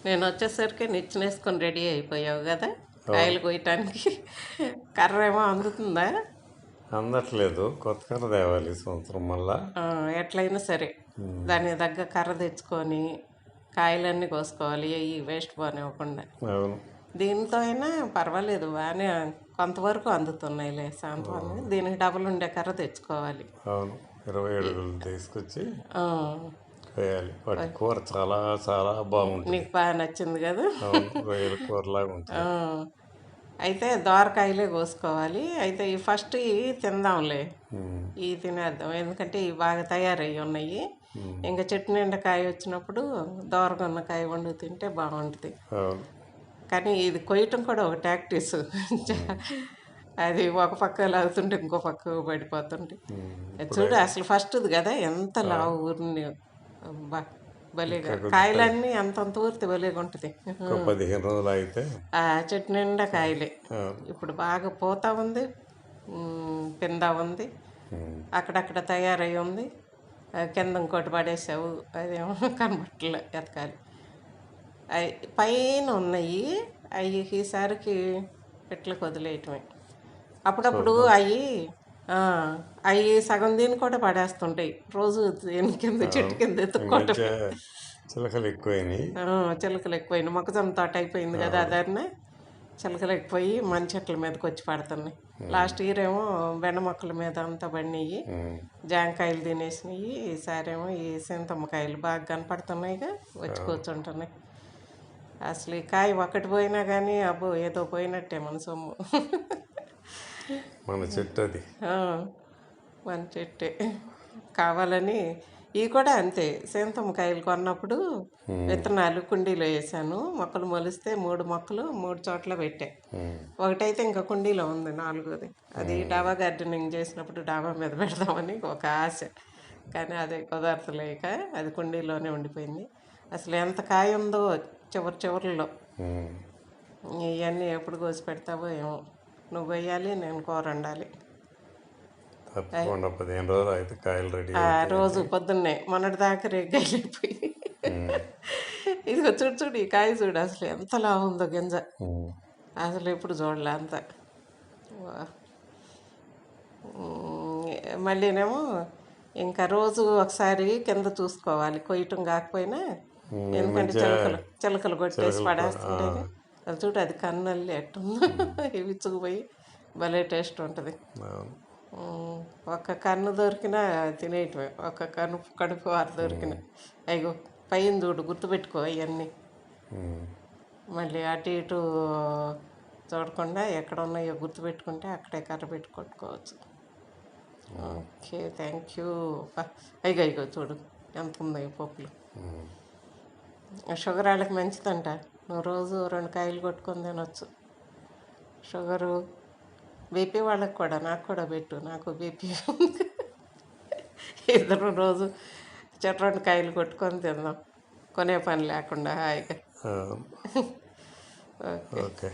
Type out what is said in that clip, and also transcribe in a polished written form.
నేను వచ్చేసరికి నిచ్చెనేసుకొని రెడీ అయిపోయావు కదా అవును. కాయలు కొయ్యటానికి. కర్ర ఏమో అందుతుందా? అందట్లేదు, కొత్త కర్ర తేవాలి ఈ సంవత్సరం మళ్ళా. ఎట్లయినా సరే దానికి తగ్గ కర్ర తెచ్చుకొని కాయలన్నీ కోసుకోవాలి, ఈ వేస్ట్ పోనివ్వకుండా. అవును. దీంతో అయినా పర్వాలేదు, బాగానే కొంతవరకు అందుతున్నాయిలే సాంతవన్నీ. దీనికి డబుల్ ఉండే కర్ర తెచ్చుకోవాలి. అవును, 20 అడుగులు తీసుకొచ్చి ఆ, వేయాలి. వాటి కూర చాలా చాలా బాగుంటుంది. నీకు బాగా నచ్చింది కదా. అవును, రొయ్యల కూరలాగా ఉంటుంది. అయితే దోరకాయలే కోసుకోవాలి. అయితే ఈ ఫస్ట్ ఇవి తిందాంలే, ఇవి తినేద్దాం, ఎందుకంటే ఇవి బాగా తయారయ్యి ఉన్నాయి. ఇంకా చెట్టు నిండా కాయ వచ్చినప్పుడు దోరగా ఉన్న కాయ వండు తింటే బాగుంటుంది. అవును. కానీ ఇది కొయ్యటం కూడా ఒక ప్రాక్టీస్. అది ఒక పక్క లాగుతుంటే ఇంకో పక్క పడిపోతుంటే. చూడు అసలు ఫస్ట్ది కదా, ఎంత లావు ఊరిని. బా భలేగా కాయలన్నీ అంతంత ఊరితే భలేగా ఉంటుంది. 15 రోజులు అయితే ఆ చెట్టు నిండా కాయలే. ఇప్పుడు బాగా పోతా ఉంది, పిందా ఉంది, అక్కడక్కడ తయారై ఉంది. కింద ఇంకోటి పడేసావు, అదేమో కనబట్టలే, ఎతకాలి. అవి పైన ఉన్నాయి, అవి ఈసారికి పెట్లకు వదిలేయటమే. అప్పుడప్పుడు అవి సగం దీన్ని కూడా పడేస్తుంటాయి రోజు. కింద చెట్టు కింద ఎత్తుక్కోవటం. చిలకలు ఎక్కువైనాయి. చిలకలు ఎక్కువైనాయి, మొక్కజొన్న తోట అయిపోయింది కదా, అదన్నా చిలకలు ఎక్కువయ్యి మన చెట్ల మీదకి వచ్చి పడుతున్నాయి. లాస్ట్ ఇయర్ ఏమో బెండ మొక్కల మీద అంతా పడినాయి, జాంకాయలు తినేసినాయి. ఈసారేమో ఈ సింతమ్మకాయలు బాగా కనపడుతున్నాయిగా, వచ్చి కూర్చుంటున్నాయి. అసలు ఈ కాయ ఒక్కటి పోయినా కానీ అబ్బో ఏదో పోయినట్టే మన సొమ్ము. మన చెట్టు అది, మన చెట్టే కావాలని. ఇవి కూడా అంతే, సింతమ్మకాయలు కొన్నప్పుడు విత్తనాలు కుండీలో వేసాను. మొక్కలు మొలిస్తే 3 మొక్కలు 3 చోట్ల పెట్టా. ఒకటైతే ఇంకా కుండీలో ఉంది, 4వది. అది డాబా గార్డెనింగ్ చేసినప్పుడు డాబా మీద పెడదామని ఒక ఆశ, కానీ అది కుదరతలేక అది కుండీలోనే ఉండిపోయింది. అసలు ఎంత కాయ ఉందో చివర్లో. ఇవన్నీ ఎప్పుడు కోసి పెడతావో ఏమో. నువ్వు వేయాలి, నేను కూర వండాలి. తప్పకుండా 15 రోజులు అయితే కాయలు రెడీ. రోజు పొద్దున్నే మొన్నటి దాకా రేగాయలు అయిపోయి. ఇదిగో చూడు ఈ కాయ చూడు, అసలు ఎంత లావు ఉందో గింజ. అసలు ఎప్పుడు చూడలే అంత. మళ్ళీనేమో ఇంకా రోజు ఒకసారి కింద చూసుకోవాలి, కొయ్యటం కాకపోయినా. ఎందుకంటే చిలకలు కొట్టేసి పడేస్తుంటాయి. అది చూడు, అది కన్నల్లి ఎట్టుందో, విచ్చుకుపోయి భలే టేస్ట్ ఉంటుంది. ఒక్క కన్ను దొరికినా తినేయటమే, ఒక్క కడుపు వారు దొరికిన. అయ్యో పైన చూడు, గుర్తుపెట్టుకో అవన్నీ. మళ్ళీ అటు ఇటు చూడకుండా ఎక్కడ ఉన్నాయో గుర్తుపెట్టుకుంటే అక్కడే కర్ర పెట్టి కొట్టుకోవచ్చు. Okay, thank you. అయ్యో చూడు ఎంత ఉన్నాయి పప్పులు. షుగర్ వాళ్ళకి మంచిదంట, నువ్వు రోజు 2 కాయలు కొట్టుకొని తినొచ్చు. షుగరు, బీపీ వాళ్ళకి కూడా, నాకు కూడా పెట్టు, నాకు బీపీ. ఇద్దరు రోజు 2 కాయలు కొట్టుకొని తిందాం, కొనే పని లేకుండా హాయిగా. ఓకే.